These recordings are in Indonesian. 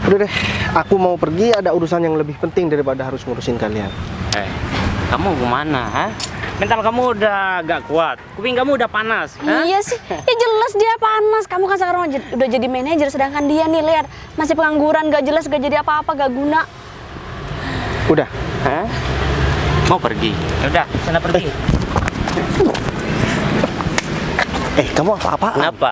Udah deh, aku mau pergi, ada urusan yang lebih penting daripada harus ngurusin kalian. Kamu kemana, ha? Mental kamu udah gak kuat, kuping kamu udah panas. Iya sih, ya jelas dia panas. Kamu kan sekarang udah jadi manajer, sedangkan dia nih lihat masih pengangguran, gak jelas, gak jadi apa-apa, gak guna. Udah. Hah? Mau pergi? Udah, sana pergi. Kamu apa-apaan? Kenapa?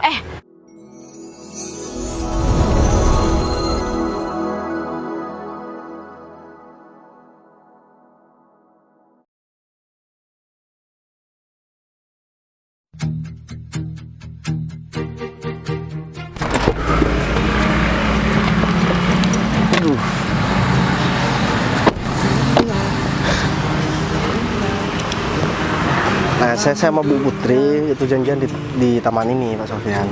Nah, saya sama Bu Putri itu janjian di taman ini, Pak Sofyan.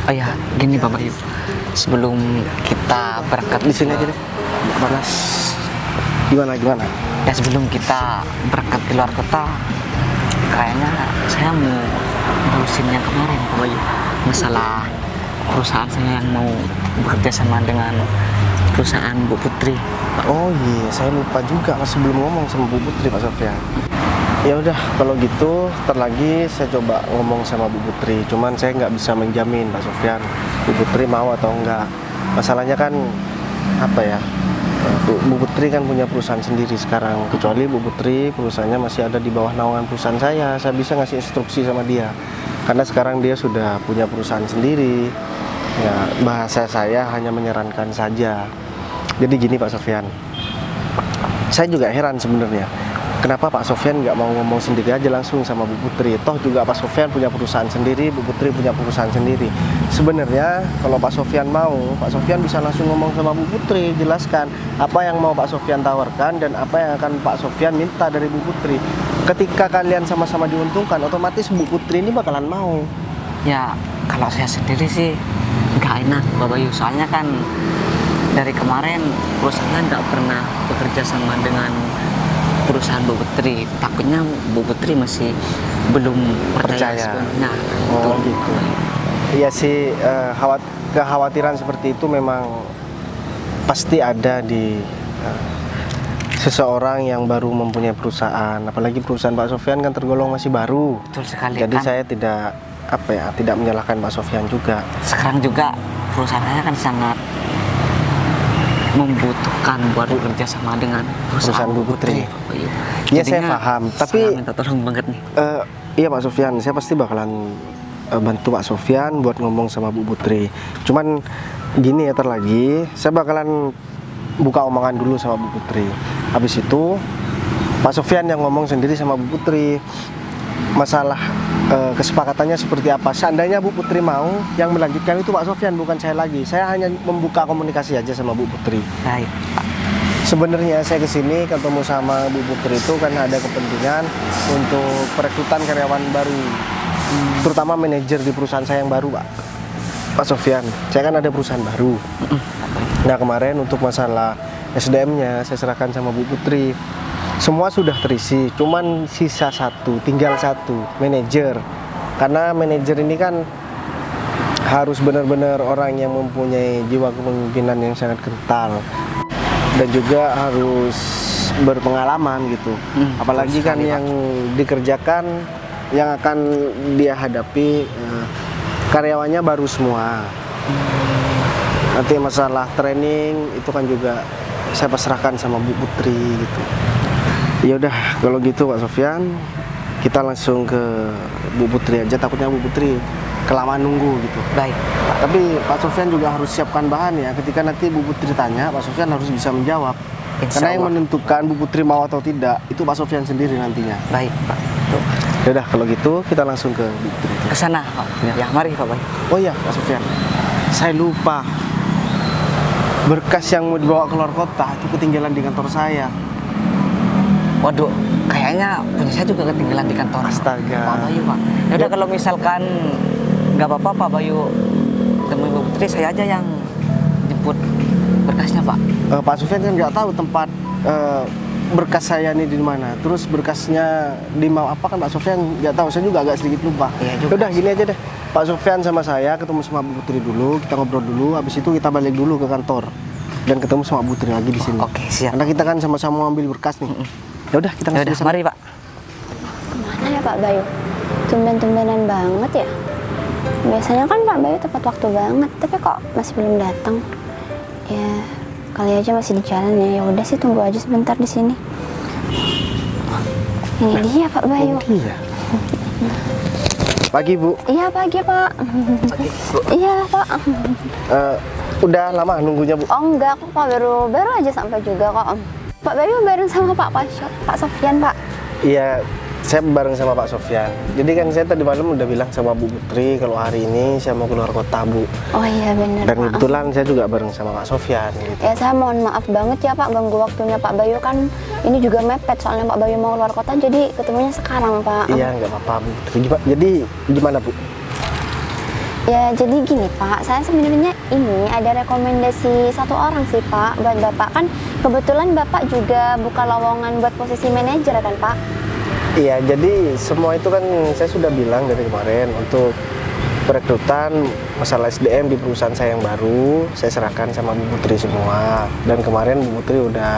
Oh ya, gini Bapak Bayu. Sebelum kita berangkat Di sini aja deh. Panas. Gimana? ya sebelum kita berangkat ke luar kota, kayaknya saya mau ngurusin yang kemarin Bapak Bayu. Masalah perusahaan saya yang mau bekerja sama dengan perusahaan Bu Putri. Oh iya, saya lupa juga masih belum ngomong sama Bu Putri, Pak Sofyan. Ya udah, kalau gitu ntar lagi saya coba ngomong sama Bu Putri. Cuman saya nggak bisa menjamin, Pak Sofyan, Bu Putri mau atau enggak. Masalahnya kan apa ya? Bu Putri kan punya perusahaan sendiri sekarang. Kecuali Bu Putri perusahaannya masih ada di bawah naungan perusahaan saya bisa ngasih instruksi sama dia. Karena sekarang dia sudah punya perusahaan sendiri. Ya, bahasa saya hanya menyarankan saja. Jadi gini Pak Sofyan, saya juga heran sebenarnya. Kenapa Pak Sofyan nggak mau ngomong sendiri aja langsung sama Bu Putri? Toh juga Pak Sofyan punya perusahaan sendiri, Bu Putri punya perusahaan sendiri. Sebenarnya kalau Pak Sofyan mau, Pak Sofyan bisa langsung ngomong sama Bu Putri, jelaskan apa yang mau Pak Sofyan tawarkan dan apa yang akan Pak Sofyan minta dari Bu Putri. Ketika kalian sama-sama diuntungkan, otomatis Bu Putri ini bakalan mau. Ya kalau saya sendiri sih nggak enak Bapak Bayu, soalnya kan dari kemarin perusahaan nggak pernah bekerja sama dengan perusahaan Bu Putri. Takutnya Bu Putri masih belum percaya sepenuhnya. Oh gitu. Iya sih, kekhawatiran seperti itu memang pasti ada di seseorang yang baru mempunyai perusahaan. Apalagi perusahaan Pak Sofyan kan tergolong masih baru. Betul sekali. Jadi kan saya tidak menyalahkan Pak Sofyan juga. sekarang juga perusahaannya kan sangat membutuhkan buat bekerja sama dengan perusahaan Bu Putri. Iya saya paham, tapi saya minta tolong banget nih. Iya Pak Sofyan, saya pasti bakalan bantu Pak Sofyan buat ngomong sama Bu Putri. Cuman gini ya, lagi saya bakalan buka omongan dulu sama Bu Putri. Habis itu Pak Sofyan yang ngomong sendiri sama Bu Putri. Masalah kesepakatannya seperti apa. Seandainya Bu Putri mau, yang melanjutkan itu Pak Sofyan, bukan saya lagi. Saya hanya membuka komunikasi aja sama Bu Putri. Baik. Sebenarnya saya kesini ketemu sama Bu Putri itu karena ada kepentingan untuk perekrutan karyawan baru, terutama manajer di perusahaan saya yang baru, Pak Sofyan. Saya kan ada perusahaan baru. Nah kemarin untuk masalah SDM-nya saya serahkan sama Bu Putri. Semua sudah terisi, cuman sisa tinggal satu, manajer. Karena manajer ini kan harus benar-benar orang yang mempunyai jiwa kepemimpinan yang sangat kental dan juga harus berpengalaman gitu. Apalagi kan yang dikerjakan, yang akan dia hadapi karyawannya baru semua. Nanti masalah training itu kan juga saya pasrahkan sama Bu Putri gitu. Ya udah kalau gitu Pak Sofyan, kita langsung ke Bu Putri aja, takutnya Bu Putri kelamaan nunggu gitu. Baik. Tapi Pak Sofyan juga harus siapkan bahan ya, ketika nanti Bu Putri tanya, Pak Sofyan harus bisa menjawab. Karena yang menentukan Bu Putri mau atau tidak itu Pak Sofyan sendiri nantinya. Baik Pak. Ya udah kalau gitu kita langsung ke Bu Putri. Ke sana Pak. Ya mari Pak Bayu. Oh iya Pak Sofyan, saya lupa berkas yang mau dibawa keluar kota itu ketinggalan di kantor saya. Waduh, kayaknya punya saya juga ketinggalan di kantor. Astaga. Pak Bayu Pak. Ya udah kalau misalkan nggak apa-apa Pak Bayu temui Bu Putri, saya aja yang jemput berkasnya Pak. Pak Sofyan kan nggak tahu tempat berkas saya ini di mana. Terus berkasnya di mau apa kan Pak Sofyan nggak tahu. Saya juga agak sedikit lupa. Iya juga. Udah gini aja deh. Pak Sofyan sama saya ketemu sama Bu Putri dulu, kita ngobrol dulu. Habis itu kita balik dulu ke kantor. dan ketemu sama Bu Tri lagi di sini. Oke, siap. Karena kita kan sama-sama ambil berkas nih. Ya udah kita Ya langsung udah, sana. mari Pak. Kemana ya Pak Bayu? Tumben-tumbenan banget ya. Biasanya kan Pak Bayu tepat waktu banget, tapi kok masih belum datang. Ya kali aja masih di jalan ya. Ya udah sih, tunggu aja sebentar di sini. Ini dia Pak Bayu. Iya. Pagi Bu. Iya pagi Pak. Iya Pak. Udah lama nunggunya Bu? Oh enggak kok Pak, baru aja sampai juga kok. Pak Bayu bareng sama Pak Sofyan Pak. Iya, saya bareng sama Pak Sofyan. Jadi kan saya tadi malam udah bilang sama Bu Putri kalau hari ini saya mau keluar kota Bu. Oh iya benar Dan Pak. kebetulan saya juga bareng sama Pak Sofyan gitu. Ya saya mohon maaf banget ya Pak ganggu waktunya Pak Bayu, kan ini juga mepet soalnya Pak Bayu mau keluar kota, jadi ketemunya sekarang Pak. Iya, nggak apa-apa Bu Putri. Jadi gimana Bu? Ya jadi gini Pak, saya sebenarnya ini ada rekomendasi satu orang sih Pak buat Bapak. Kan kebetulan Bapak juga buka lowongan buat posisi manajer kan Pak? Iya, jadi semua itu kan saya sudah bilang dari kemarin untuk perekrutan masalah SDM di perusahaan saya yang baru, saya serahkan sama Bu Putri semua. Dan kemarin Bu Putri udah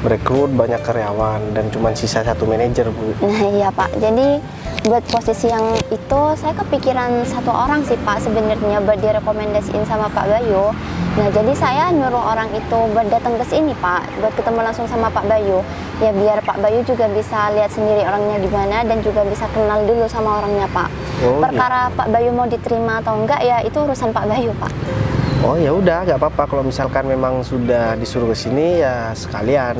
merekrut banyak karyawan dan cuma sisa satu manajer Bu. Nah iya Pak, jadi buat posisi yang itu saya kepikiran satu orang sih Pak sebenarnya buat direkomendasiin sama Pak Bayu. Nah jadi saya nyuruh orang itu buat datang ke sini Pak, buat ketemu langsung sama Pak Bayu. Ya biar Pak Bayu juga bisa lihat sendiri orangnya gimana dan juga bisa kenal dulu sama orangnya Pak. Oh, Perkara Pak Bayu mau diterima atau enggak ya itu urusan Pak Bayu Pak. Oh ya udah, nggak apa-apa kalau misalkan memang sudah disuruh ke sini ya sekalian.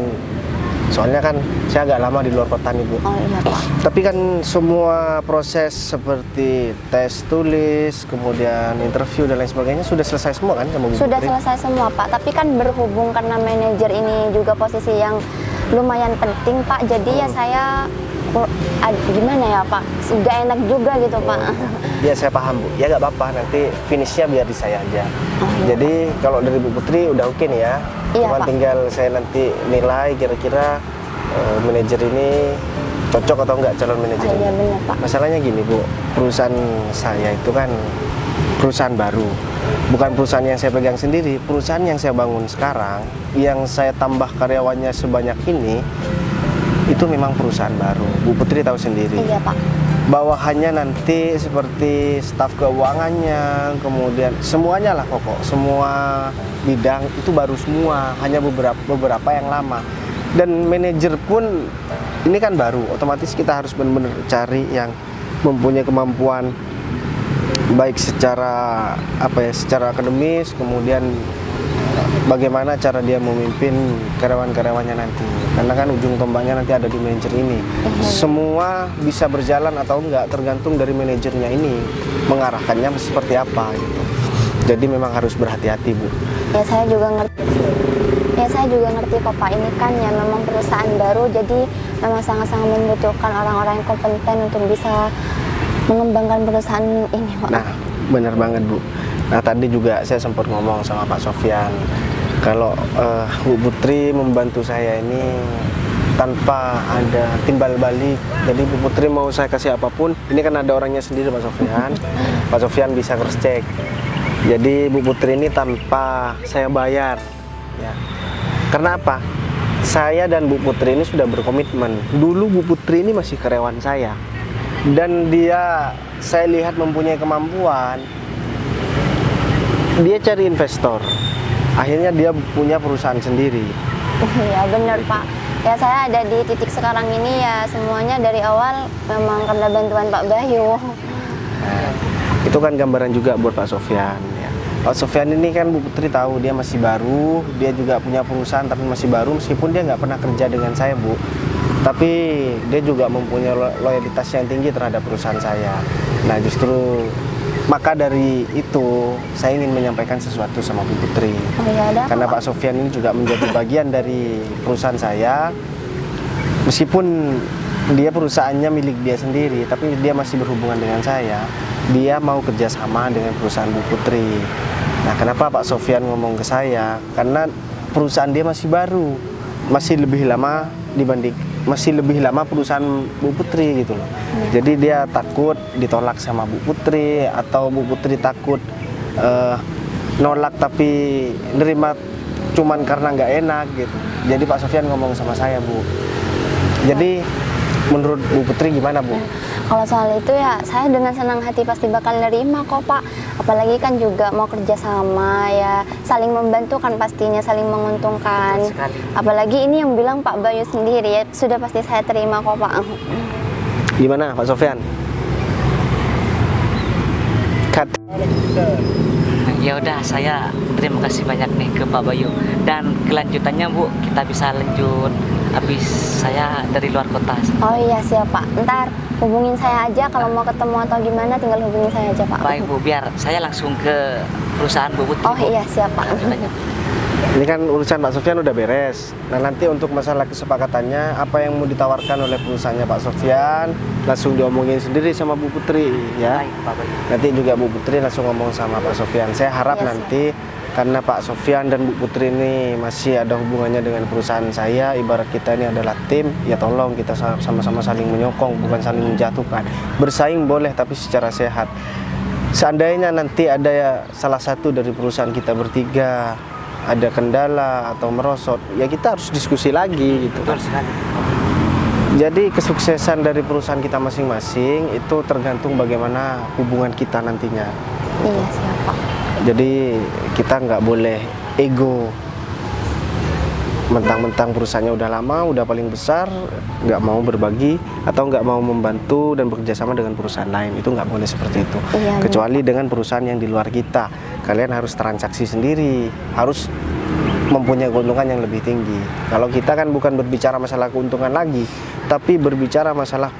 Soalnya kan saya agak lama di luar kota nih Bu. Oh iya Pak. Tapi kan semua proses seperti tes tulis, kemudian interview dan lain sebagainya sudah selesai semua kan sama Bu Sudah Putri? selesai semua Pak, tapi kan berhubung karena manajer ini juga posisi yang lumayan penting Pak, jadi ya saya gimana ya Pak, nggak enak juga gitu Pak. Ya saya paham Bu, ya nggak apa-apa, nanti finishnya biar di saya aja. Oh, iya. Jadi kalau dari Bu Putri udah oke nih ya. Iya, Cuma Pak. tinggal saya nanti nilai kira-kira manajer ini cocok atau enggak calon manajer Oh, iya ini. benar Pak. Masalahnya gini Bu, perusahaan saya itu kan perusahaan baru, bukan perusahaan yang saya pegang sendiri. Perusahaan yang saya bangun sekarang, yang saya tambah karyawannya sebanyak ini, itu memang perusahaan baru. Bu Putri tahu sendiri. Iya Pak. Bawahannya nanti seperti staf keuangannya, kemudian semuanya lah pokok, semua bidang itu baru semua, hanya beberapa yang lama. Dan manajer pun ini kan baru, otomatis kita harus benar-benar cari yang mempunyai kemampuan baik secara secara akademis, kemudian bagaimana cara dia memimpin karyawan-karyawannya nanti. Karena kan ujung tombaknya nanti ada di manajer ini. Semua bisa berjalan atau enggak tergantung dari manajernya ini mengarahkannya seperti apa gitu. Jadi memang harus berhati-hati Bu. Ya saya juga ngerti. Ya saya juga ngerti kok Pak, ini kan ya memang perusahaan baru, jadi memang sangat-sangat membutuhkan orang-orang yang kompeten untuk bisa mengembangkan perusahaan ini Pak. Nah, benar banget Bu. Nah tadi juga saya sempat ngomong sama Pak Sofyan kalau Bu Putri membantu saya ini tanpa ada timbal balik. Jadi Bu Putri mau saya kasih apapun, ini kan ada orangnya sendiri Pak Sofyan. Pak Sofyan bisa cross check. Jadi Bu Putri ini tanpa saya bayar, ya. Karena apa? Saya dan Bu Putri ini sudah berkomitmen. Dulu Bu Putri ini masih karyawan saya, dan dia saya lihat mempunyai kemampuan. Dia cari investor. Akhirnya dia punya perusahaan sendiri. Ya benar Pak. Ya saya ada di titik sekarang ini ya semuanya dari awal memang karena bantuan Pak Bayu. Nah, itu kan gambaran juga buat Pak Sofyan. Ya. Pak Sofyan ini kan Bu Putri tahu dia masih baru, dia juga punya perusahaan tapi masih baru, meskipun dia nggak pernah kerja dengan saya Bu. Tapi dia juga mempunyai loyalitas yang tinggi terhadap perusahaan saya. Nah justru maka dari itu saya ingin menyampaikan sesuatu sama Bu Putri. Oh ya ada. Karena Pak Sofyan ini juga menjadi bagian dari perusahaan saya. Meskipun dia perusahaannya milik dia sendiri, tapi dia masih berhubungan dengan saya. Dia mau kerjasama dengan perusahaan Bu Putri. Nah kenapa Pak Sofyan ngomong ke saya? Karena perusahaan dia masih baru, masih lebih lama perusahaan Bu Putri gitu loh. Jadi dia takut ditolak sama Bu Putri, atau Bu Putri takut nolak tapi nerima cuman karena nggak enak gitu. Jadi Pak Sofyan ngomong sama saya, Bu. Jadi menurut Bu Putri gimana, Bu? Kalau soal itu ya saya dengan senang hati pasti bakal nerima kok Pak. Apalagi kan juga mau kerja sama ya, saling membantu kan pastinya, saling menguntungkan. Betul sekali. Apalagi ini yang bilang Pak Bayu sendiri ya, sudah pasti saya terima kok Pak. Gimana Pak Sofyan? Cut. Ya udah, saya terima kasih banyak nih ke Pak Bayu. Dan kelanjutannya Bu, kita bisa lanjut habis saya dari luar kota. Oh iya siap Pak, ntar hubungin saya aja kalau mau ketemu atau gimana, tinggal hubungin saya aja Pak. Baik Bu, biar saya langsung ke perusahaan Bu Putri. Oh Bu. iya siap Pak. Lanjutannya. Ini kan urusan Pak Sofyan udah beres. Nah nanti untuk masalah kesepakatannya, apa yang mau ditawarkan oleh perusahaannya Pak Sofyan, langsung diomongin sendiri sama Bu Putri ya. Baik Pak Bayu. Nanti juga Bu Putri langsung ngomong sama Pak Sofyan. Saya harap Iya, nanti karena Pak Sofyan dan Bu Putri ini masih ada hubungannya dengan perusahaan saya, ibarat kita ini adalah tim, ya tolong kita sama-sama saling menyokong, bukan saling menjatuhkan. Bersaing boleh tapi secara sehat. Seandainya nanti ada ya salah satu dari perusahaan kita bertiga ada kendala atau merosot, ya kita harus diskusi lagi gitu. Betul sekali. Jadi kesuksesan dari perusahaan kita masing-masing itu tergantung bagaimana hubungan kita nantinya. Iya siap Pak. Jadi kita nggak boleh ego, mentang-mentang perusahaannya udah lama, udah paling besar, nggak mau berbagi atau nggak mau membantu dan bekerjasama dengan perusahaan lain. Itu nggak boleh seperti itu. Iya, Kecuali dengan perusahaan yang di luar kita, kalian harus transaksi sendiri, harus mempunyai keuntungan yang lebih tinggi. Kalau kita kan bukan berbicara masalah keuntungan lagi, tapi berbicara masalah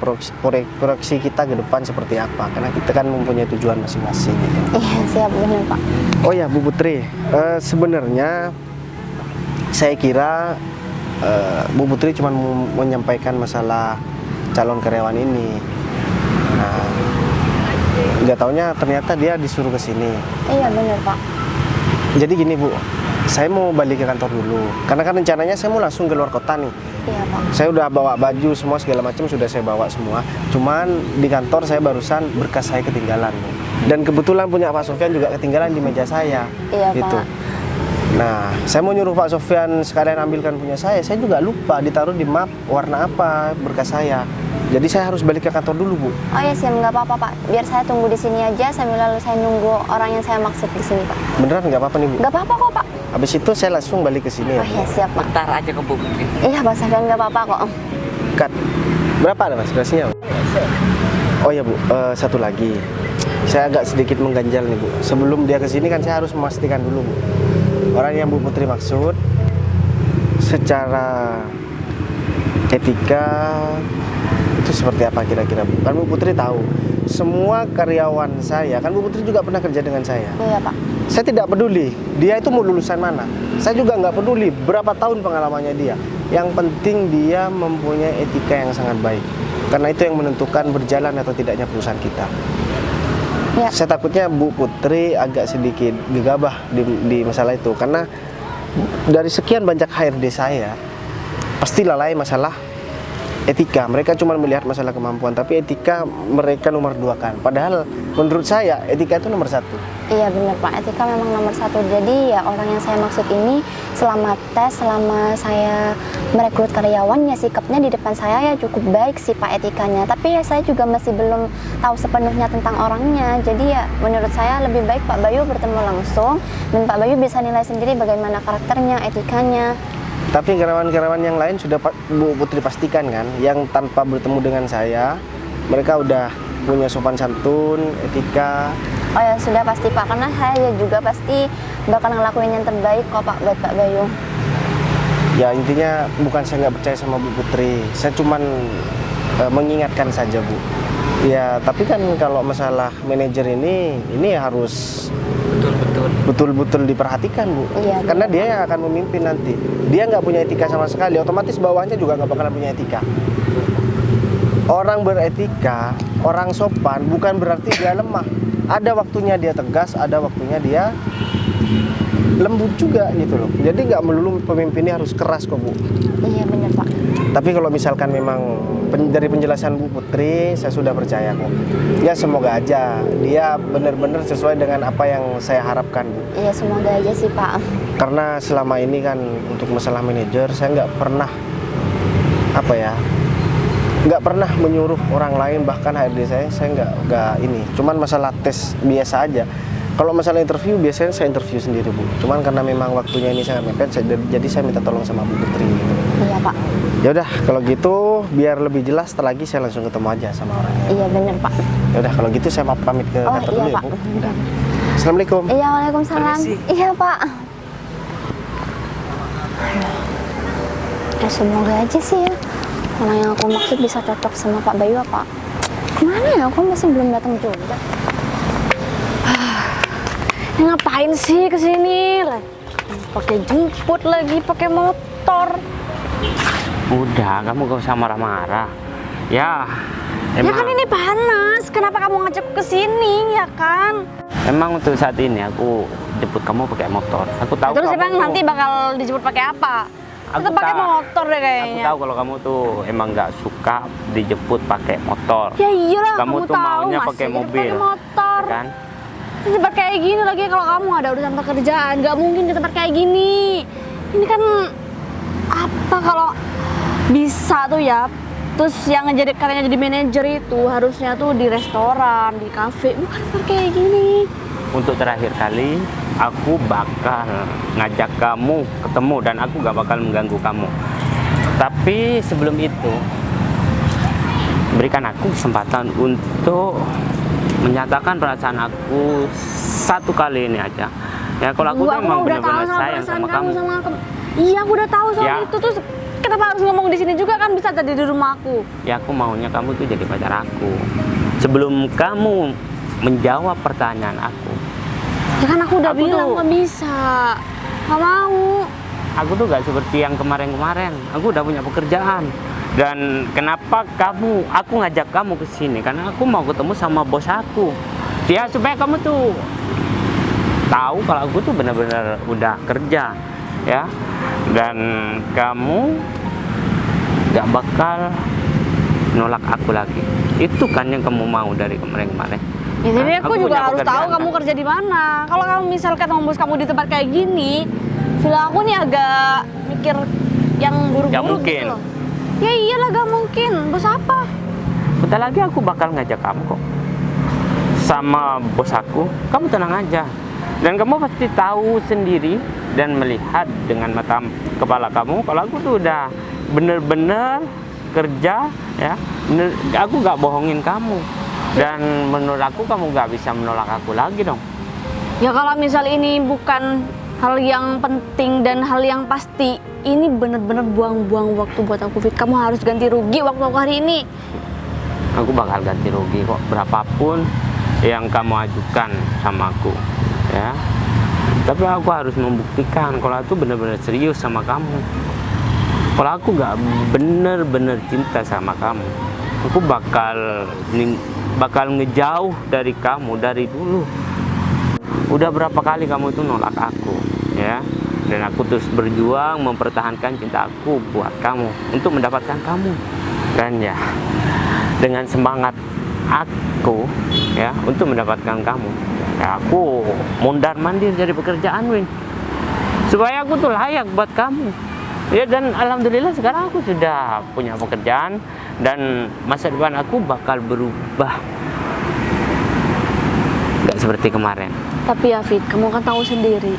proyeksi kita ke depan seperti apa. Karena kita kan mempunyai tujuan masing-masing. Gitu. Iya siap, benar Pak. Oh ya Bu Putri, sebenarnya saya kira Bu Putri cuma menyampaikan masalah calon karyawan ini. Nah, nggak taunya ternyata dia disuruh ke sini. Iya benar Pak. Jadi gini Bu, saya mau balik ke kantor dulu. Karena kan rencananya saya mau langsung ke luar kota nih. Iya Pak. Saya udah bawa baju semua segala macam sudah saya bawa semua. Cuman di kantor saya barusan berkas saya ketinggalan Bu. Dan kebetulan punya Pak Sofyan juga ketinggalan di meja saya. Iya gitu. Pak. Nah, saya mau nyuruh Pak Sofyan sekalian ambilkan punya saya juga lupa ditaruh di map warna apa berkas saya. Jadi saya harus balik ke kantor dulu, Bu. Oh ya siap, nggak apa-apa Pak. Biar saya tunggu di sini aja sambil lalu saya nunggu orang yang saya maksud di sini Pak. Beneran nggak apa-apa nih, Bu? Nggak apa-apa kok Pak. Habis itu saya langsung balik ke sini ya, Oh Bu. ya siap Pak. Bentar aja ke Bu Putri. Iya Pak Sofyan, nggak apa-apa kok. Cut. Berapa ada Mas durasinya? Oh ya, Bu, satu lagi. Saya agak sedikit mengganjal nih, Bu. Sebelum dia ke sini kan saya harus memastikan dulu, Bu. Orang yang Bu Putri maksud secara etika itu seperti apa kira-kira, Bu? Kan Bu Putri tahu semua karyawan saya, kan Bu Putri juga pernah kerja dengan saya. Iya Pak. Saya tidak peduli dia itu mau lulusan mana. Saya juga nggak peduli berapa tahun pengalamannya dia. Yang penting dia mempunyai etika yang sangat baik. Karena itu yang menentukan berjalan atau tidaknya perusahaan kita. Ya. Saya takutnya Bu Putri agak sedikit gegabah di masalah itu. Karena dari sekian banyak HRD saya, pasti lalai masalah etika. Mereka cuma melihat masalah kemampuan, tapi etika mereka nomor 2 kan. Padahal menurut saya etika itu nomor 1. Iya benar Pak, etika memang nomor 1. Jadi ya orang yang saya maksud ini selama tes, selama saya merekrut karyawan ya sikapnya di depan saya ya cukup baik sih Pak etikanya. Tapi ya saya juga masih belum tahu sepenuhnya tentang orangnya. Jadi ya menurut saya lebih baik Pak Bayu bertemu langsung dan Pak Bayu bisa nilai sendiri bagaimana karakternya, etikanya. Tapi karyawan-karyawan yang lain sudah Bu Putri pastikan kan, yang tanpa bertemu dengan saya, mereka udah punya sopan santun, etika. Oh ya sudah pasti Pak, karena saya juga pasti bakal ngelakuin yang terbaik kok Pak buat Pak Bayu. Ya intinya bukan saya nggak percaya sama Bu Putri, saya cuman mengingatkan saja Bu. Ya tapi kan kalau masalah manajer ini harus betul-betul diperhatikan Bu. Iya, Karena dia yang akan memimpin nanti. Dia nggak punya etika sama sekali, otomatis bawahnya juga nggak bakalan punya etika. Orang beretika, orang sopan bukan berarti dia lemah. Ada waktunya dia tegas, ada waktunya dia lembut juga gitu loh. Jadi nggak melulu pemimpinnya harus keras kok Bu. Iya benar Pak. Tapi kalau misalkan memang dari penjelasan Bu Putri, saya sudah percaya kok. Ya semoga aja dia benar-benar sesuai dengan apa yang saya harapkan Bu. Ya semoga aja sih Pak. Karena selama ini kan untuk masalah manajer saya nggak pernah apa ya, nggak pernah menyuruh orang lain, bahkan HRD saya nggak ini. Cuman masalah tes biasa aja. Kalau masalah interview biasanya saya interview sendiri Bu. Cuman karena memang waktunya ini sangat mepet, jadi saya minta tolong sama Bu Putri gitu. Iya Pak. Ya udah kalau gitu biar lebih jelas lagi saya langsung ketemu aja sama orangnya. Iya bener Pak. Ya udah kalau gitu saya mau pamit ke Oh kantor iya dulu ya Pak. Bu. Assalamualaikum. Iya waalaikumsalam. Permisi. Iya Pak. Ya semoga aja sih ya orang yang aku maksud bisa cocok sama Pak Bayu apa. Kemana ya? Aku masih belum datang juga. Ini ngapain sih kesini? Pakai jemput lagi, pakai motor. Udah, kamu gak usah marah-marah. Ya, Ya kan ini panas. Kenapa kamu ngajak ke sini ya kan? emang untuk saat ini aku jemput kamu pakai motor. Aku tahu. Terus kamu emang tuh- nanti bakal dijemput pakai apa? Aku Kita pakai tahu. motor deh Aku kayaknya. tahu kalau kamu tuh emang nggak suka dijemput pakai motor. Ya iyalah, Kamu kamu tuh tahu maunya masih pakai kita mobil, pakai motor. Kan? Tempat kayak gini lagi kalau kamu ada urusan pekerjaan, nggak mungkin di tempat kayak gini. Ini kan apa kalau bisa tuh ya? Terus yang jadi katanya jadi manajer itu harusnya tuh di restoran, di kafe, bukan tempat kayak gini. Untuk terakhir kali, aku bakal ngajak kamu ketemu dan aku gak bakal mengganggu kamu. Tapi sebelum itu, berikan aku kesempatan untuk menyatakan perasaan aku satu kali ini aja. Ya kalau aku tuh emang udah tahu benar-benar sama sayang perasaan sama kamu. Iya, aku udah tahu soal Ya. itu. Terus kenapa harus ngomong di sini juga kan bisa tadi di rumah aku. Ya aku maunya kamu tuh jadi pacar aku. Sebelum kamu menjawab pertanyaan aku, Ya kan aku udah Aku bilang tuh- nggak bisa, nggak mau. aku tuh gak seperti yang kemarin-kemarin. Aku udah punya pekerjaan. Dan kenapa aku ngajak kamu ke sini? Karena aku mau ketemu sama bos aku. Ya supaya kamu tuh tahu kalau aku tuh benar-benar udah kerja, ya. Dan kamu gak bakal nolak aku lagi. Itu kan yang kamu mau dari kemarin-kemarin. Ya, tapi Hah? aku juga punya harus tahu pekerjaan, kamu kan? kerja di mana. Kalau kamu misalkan bos kamu di tempat kayak gini, feel aku nih agak mikir yang Gak buru-buru mungkin. gitu loh. Ya iyalah gak mungkin. Bos apa? Bentar lagi aku bakal ngajak kamu kok sama bos aku. Kamu tenang aja. Dan kamu pasti tahu sendiri dan melihat dengan mata kepala kamu kalau aku tuh udah bener-bener kerja, ya. Aku gak bohongin kamu. Dan menurut aku kamu gak bisa menolak aku lagi dong. Ya kalau misal ini bukan hal yang penting dan hal yang pasti, ini bener-bener buang-buang waktu buat aku, Fit. Kamu harus ganti rugi waktu aku hari ini. Aku bakal ganti rugi kok, berapapun yang kamu ajukan sama aku, ya. Tapi aku harus membuktikan kalau aku benar-benar serius sama kamu. Kalau aku gak bener-bener cinta sama kamu, aku bakal ngejauh dari kamu dari dulu. Udah berapa kali kamu tuh nolak aku, ya. Dan aku terus berjuang mempertahankan cinta aku buat kamu untuk mendapatkan kamu. Dan ya, dengan semangat aku, ya, untuk mendapatkan kamu, ya aku mondar-mandir dari pekerjaan, Win, supaya aku tuh layak buat kamu. Ya, dan alhamdulillah sekarang aku sudah punya pekerjaan dan masa depan aku bakal berubah, nggak seperti kemarin. Tapi ya Fit, kamu kan tahu sendiri,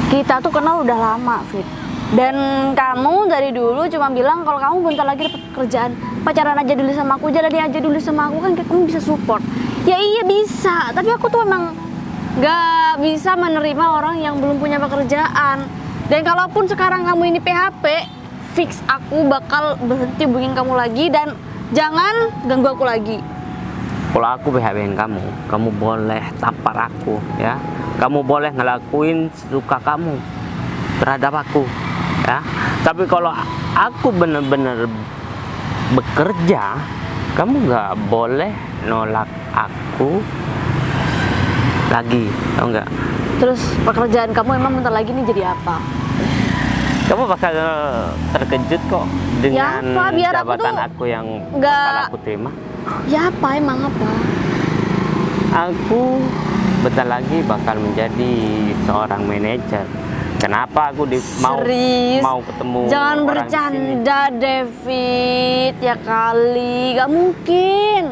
kita tuh kenal udah lama, Fit. Dan kamu dari dulu cuma bilang kalau kamu bentar lagi dapat kerjaan, pacaran aja dulu sama aku, jalani aja dulu sama aku, kan kamu bisa support. Ya iya bisa, tapi aku tuh emang gak bisa menerima orang yang belum punya pekerjaan. Dan kalaupun sekarang kamu ini PHP, fix aku bakal berhenti hubungin kamu lagi dan jangan ganggu aku lagi. Kalau aku PHP-in kamu, kamu boleh tampar aku, ya. Kamu boleh ngelakuin suka kamu terhadap aku, ya. Tapi kalau aku bener-bener bekerja, kamu nggak boleh nolak aku lagi, tau nggak? Terus pekerjaan kamu emang bentar lagi nih jadi apa? Kamu bakal terkejut kok dengan apa? Biar aku jabatan tuh aku yang nggak- bakal aku terima. Ya apa emang apa? Aku bentar lagi bakal menjadi seorang manajer. Kenapa aku Serius? mau ketemu Jangan orang di sini? bercanda, David. Ya kali, gak mungkin.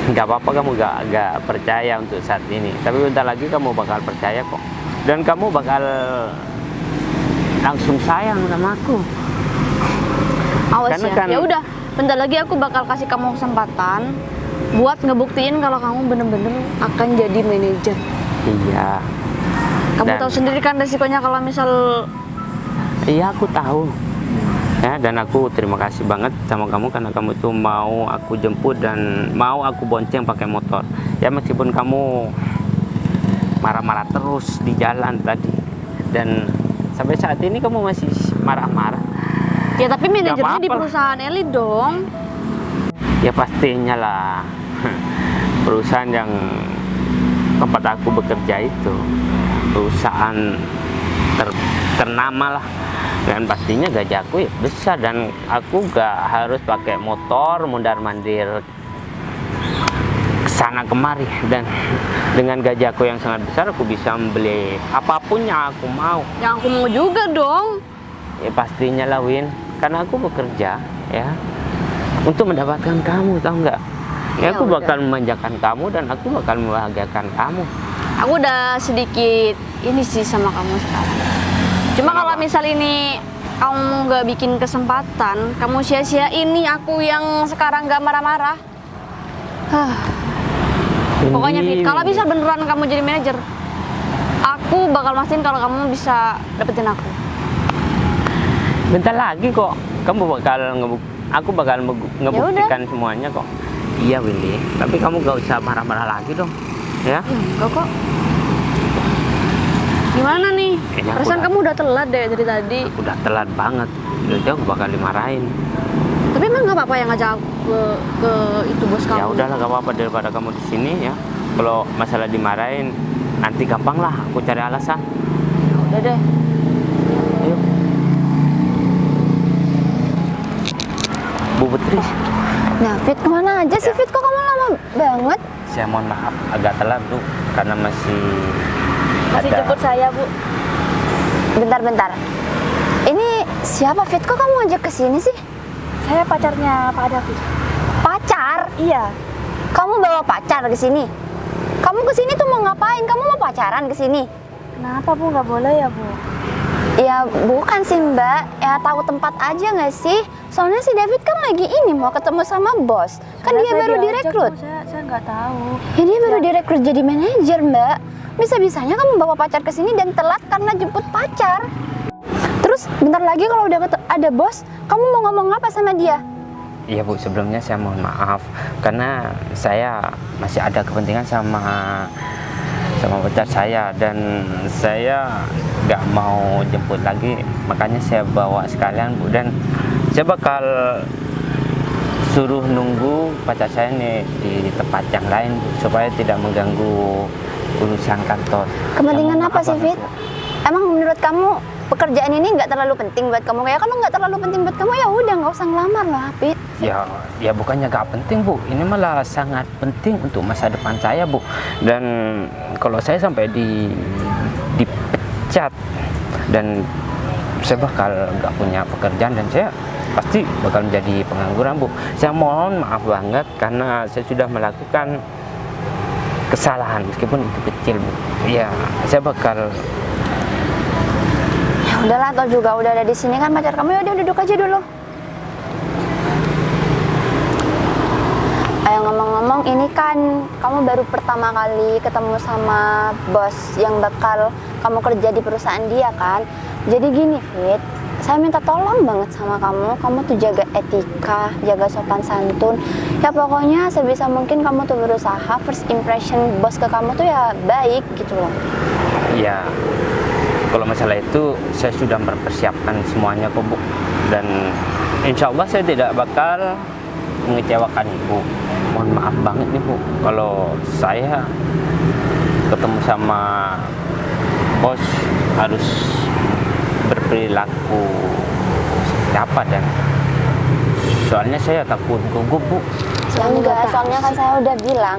Nggak apa-apa kamu nggak percaya untuk saat ini, tapi bentar lagi kamu bakal percaya kok, dan kamu bakal langsung sayang sama aku. Awas Karena ya. kan- Ya udah, bentar lagi aku bakal kasih kamu kesempatan buat ngebuktiin kalau kamu bener-bener akan jadi manajer. Iya. Kamu Dan- tahu sendiri kan resikonya kalau misal Iya, aku tahu. Ya, dan aku terima kasih banget sama kamu karena kamu tuh mau aku jemput dan mau aku bonceng pakai motor. Ya meskipun kamu marah-marah terus di jalan tadi, dan sampai saat ini kamu masih marah-marah. ya tapi manajernya di apa-apa lah. perusahaan elit dong. Ya pastinya lah. Perusahaan yang tempat aku bekerja itu perusahaan ternama lah, dan pastinya gaji aku ya besar, dan aku gak harus pakai motor mondar-mandir kesana kemari, dan dengan gaji aku yang sangat besar aku bisa membeli apapun yang aku mau. Yang aku mau juga dong. Ya pastinya lah Win, karena aku bekerja ya untuk mendapatkan kamu, tahu nggak? Ya, Ya aku udah. bakal memanjakan kamu dan aku bakal membahagiakan kamu. Aku udah sedikit ini sih sama kamu sekarang. Cuma kalau misal ini kamu nggak bikin kesempatan, kamu sia-sia ini aku yang sekarang nggak marah-marah. Hah. Pokoknya Fit, kalau bisa beneran kamu jadi manajer, aku bakal mastiin kalau kamu bisa dapetin aku. Bentar lagi kok, kamu bakal aku bakal ngebuktikan semuanya kok. Iya Windy, tapi kamu gak usah marah-marah lagi dong, ya? Enggak kok. Gimana nih? Kayaknya aku Perasaan udah- kamu udah telat deh dari tadi. Udah telat banget, udah jauh bakal dimarahin. Tapi emang nggak apa-apa yang ngajak aku ke itu bos kamu. Ya udahlah, gak apa-apa daripada kamu di sini ya. Kalau masalah dimarahin, nanti gampang lah aku cari alasan. Ya udah deh. Ayo. Bu Putri, Nah, Fit kemana aja sih, Fit? Kok kamu lama banget? saya mohon maaf agak telat Bu, karena masih ada. Jemput saya, Bu. Bentar-bentar. Ini siapa, Fit? Kok kamu ajak ke sini sih? Saya pacarnya Pak David. Pacar? Iya. Kamu bawa pacar ke sini? Kamu ke sini tuh mau ngapain? Kamu mau pacaran ke sini? Kenapa, Bu? Nggak boleh ya, Bu? Ya bukan sih Mbak, ya tahu tempat aja nggak sih? Soalnya si David kan lagi ini mau ketemu sama bos. Kan dia baru direkrut. Saya nggak tahu. Ya dia baru direkrut jadi manajer Mbak. Bisa-bisanya kamu bawa pacar ke sini dan telat karena jemput pacar. Terus bentar lagi kalau udah ada bos, kamu mau ngomong apa sama dia? Iya Bu, sebelumnya saya mohon maaf karena saya masih ada kepentingan sama pacar saya, dan saya nggak mau jemput lagi, makanya saya bawa sekalian Bu, dan saya bakal suruh nunggu pacar saya nih di tempat yang lain Bu, supaya tidak mengganggu urusan kantor. Kepentingan Ya, mohon apa maaf sih banget, Fit? Bu. Emang menurut kamu pekerjaan ini nggak terlalu penting buat kamu? Kayak kalau nggak terlalu penting buat kamu ya udah nggak usah ngelamar lah, Fit. Ya bukannya gak penting Bu, ini malah sangat penting untuk masa depan saya Bu. Dan kalau saya sampai dipecat dan saya bakal gak punya pekerjaan, dan saya pasti bakal menjadi pengangguran Bu. Saya mohon maaf banget karena saya sudah melakukan kesalahan meskipun itu kecil Bu. Ya saya bakal. Ya udahlah, atau juga udah ada di sini kan pacar kamu, ya udah duduk aja dulu. Ayo ngomong-ngomong, ini kan kamu baru pertama kali ketemu sama bos yang bakal kamu kerja di perusahaan dia kan. Jadi gini Fit, saya minta tolong banget sama kamu tuh jaga etika, jaga sopan santun. Ya pokoknya sebisa mungkin kamu tuh berusaha first impression bos ke kamu tuh ya baik gitu loh. Ya, kalau masalah itu saya sudah mempersiapkan semuanya kok Bu, dan insya Allah saya tidak bakal mengecewakan Ibu. Mohon maaf banget nih Bu, kalau saya ketemu sama bos harus berperilaku seperti apa, dan soalnya saya takut gugup Bu. Ya enggak, soalnya kan saya udah bilang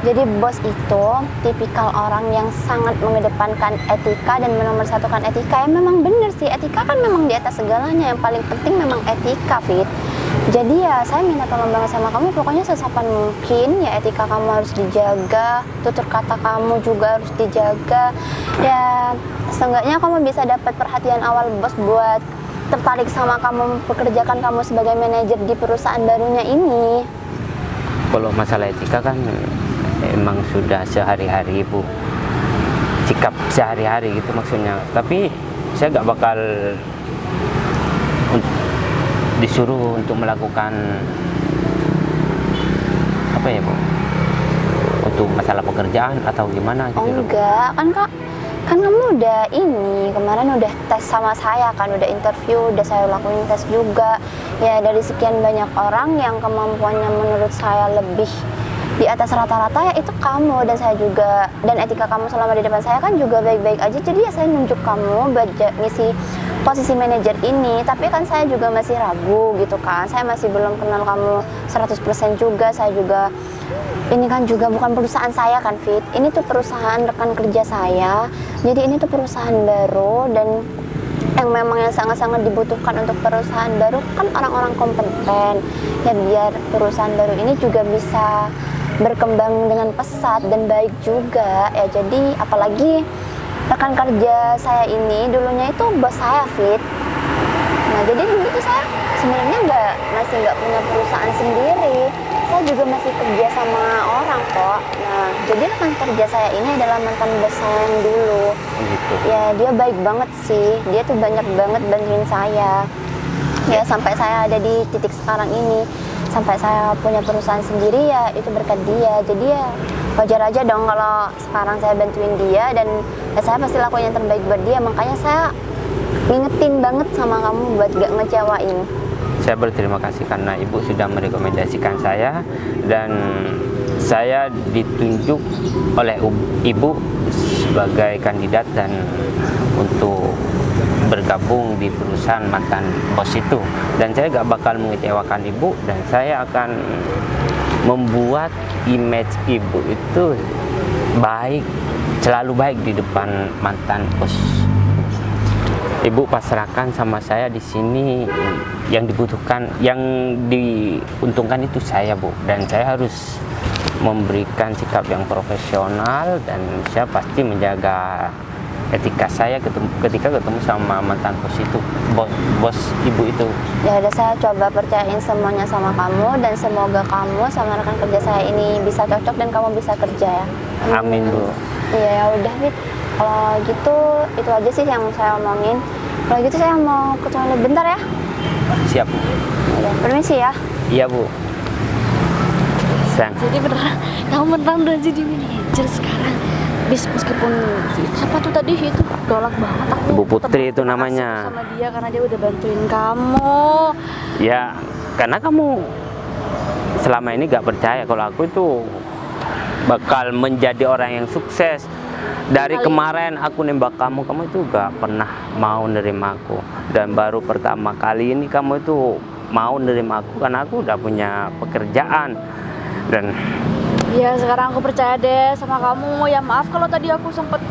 Jadi bos itu tipikal orang yang sangat mengedepankan etika dan menomorsatukan etika. Ya memang bener sih, etika kan memang di atas segalanya. Yang paling penting memang etika, Fit. Jadi ya saya minta tolong banget sama kamu, pokoknya sesopan mungkin ya etika kamu harus dijaga, tutur kata kamu juga harus dijaga. Ya seenggaknya kamu bisa dapat perhatian awal bos buat tertarik sama kamu, pekerjakan kamu sebagai manajer di perusahaan barunya ini. Kalau masalah etika kan emang sudah sehari-hari Bu, sikap sehari-hari gitu maksudnya. Tapi saya nggak bakal disuruh untuk melakukan apa ya Bu, untuk masalah pekerjaan atau gimana gitu. Oh loh. enggak, kan kamu udah ini kemarin udah tes sama saya kan, udah interview, udah saya lakuin tes juga. Ya dari sekian banyak orang yang kemampuannya menurut saya lebih di atas rata-rata ya itu kamu, dan saya juga, dan etika kamu selama di depan saya kan juga baik-baik aja. Jadi ya saya nunjuk kamu buat ngisi posisi manajer ini, tapi kan saya juga masih ragu gitu kan. Saya masih belum kenal kamu 100% juga. Saya juga, ini kan juga bukan perusahaan saya kan, Fit. Ini tuh perusahaan rekan kerja saya. Jadi ini tuh perusahaan baru, dan yang memang yang sangat-sangat dibutuhkan untuk perusahaan baru kan orang-orang kompeten. Ya biar perusahaan baru ini juga bisa berkembang dengan pesat dan baik juga. Ya jadi apalagi rekan kerja saya ini dulunya itu bos saya, Fit. Nah jadi dulu itu saya sebenarnya masih nggak punya perusahaan sendiri. Saya juga masih kerja sama orang kok. Nah jadi rekan kerja saya ini adalah mantan bos saya yang dulu. Gitu. Ya dia baik banget sih. Dia tuh banyak banget bantuin saya. Ya sampai saya ada di titik sekarang ini. Sampai saya punya perusahaan sendiri ya itu berkat dia. Jadi ya wajar aja dong kalau sekarang saya bantuin dia, dan ya saya pasti lakuin yang terbaik buat dia. Makanya saya ngingetin banget sama kamu buat gak ngecewain. Saya berterima kasih karena Ibu sudah merekomendasikan saya, dan saya ditunjuk oleh Ibu sebagai kandidat dan untuk bergabung di perusahaan mantan bos itu. Dan saya gak bakal mengecewakan Ibu, dan saya akan membuat image Ibu itu baik, selalu baik di depan mantan bos. Ibu pasrahkan sama saya di sini, yang dibutuhkan, yang diuntungkan itu saya Bu, dan saya harus memberikan sikap yang profesional, dan saya pasti menjaga etika saya ketika ketemu sama mantan bos itu, bos Ibu itu. Ya udah, saya coba percayain semuanya sama kamu, dan semoga kamu sama rekan kerja saya ini bisa cocok dan kamu bisa kerja ya. Amin Bu. Iya ya udah, Fit. Kalau gitu itu aja sih yang saya omongin. Kalau gitu saya mau ke toilet bentar ya. Siap. Udah, permisi ya. Iya Bu. Sayang. Jadi beneran, kamu beneran udah jadi manajer sekarang. Meskipun siapa tuh tadi itu galak banget, aku Ibu Putri tetap itu namanya. sama dia karena dia udah bantuin kamu. Ya, karena kamu selama ini gak percaya kalau aku itu bakal menjadi orang yang sukses. Dari kemarin aku nembak kamu itu gak pernah mau nerima aku. Dan baru pertama kali ini kamu itu mau nerima aku karena aku udah punya pekerjaan. Dan Ya sekarang aku percaya deh sama kamu. Ya maaf kalau tadi aku sempet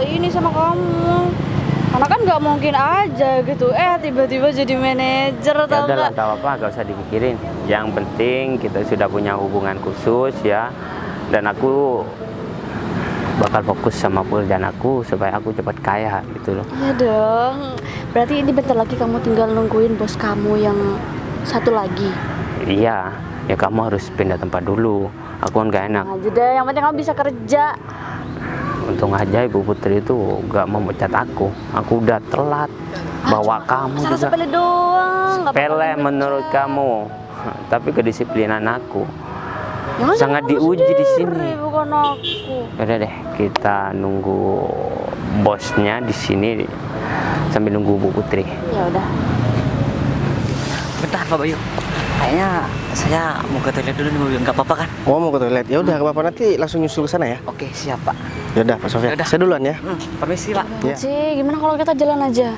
ini sama kamu, karena kan nggak mungkin aja gitu tiba-tiba jadi manajer ya atau udahlah, enggak. gak apa-apa, gak usah dipikirin. Yang penting kita sudah punya hubungan khusus ya. Dan aku bakal fokus sama pekerjaan aku supaya aku cepat kaya gitu loh. Iya dong. Berarti ini bentar lagi kamu tinggal nungguin bos kamu yang satu lagi. Iya, ya kamu harus pindah tempat dulu. Aku kan gak enak. Aja deh, yang penting kamu bisa kerja. Untung aja Ibu Putri itu gak mau mecat aku. Aku udah telat bawa kamu Masalah juga. sepele doang. nggak Sepele bakal dipecat. menurut kamu, tapi kedisiplinan aku Ya kan sangat kamu diuji di sini. sendiri, bukan aku. Udah deh, kita nunggu bosnya di sini sambil nunggu Bu Putri. Ya udah. Bentar Pak Bayu, kayaknya saya mau ke toilet dulu nih Pak Bayu, nggak apa-apa kan? Oh, mau ke toilet? Ya udah, gak apa-apa, nanti langsung nyusul ke sana ya. Oke siap Pak. Ya udah, Pak Sofyan. Yaudah. Saya duluan ya. Permisi Pak. Ya. Sih, gimana kalau kita jalan aja?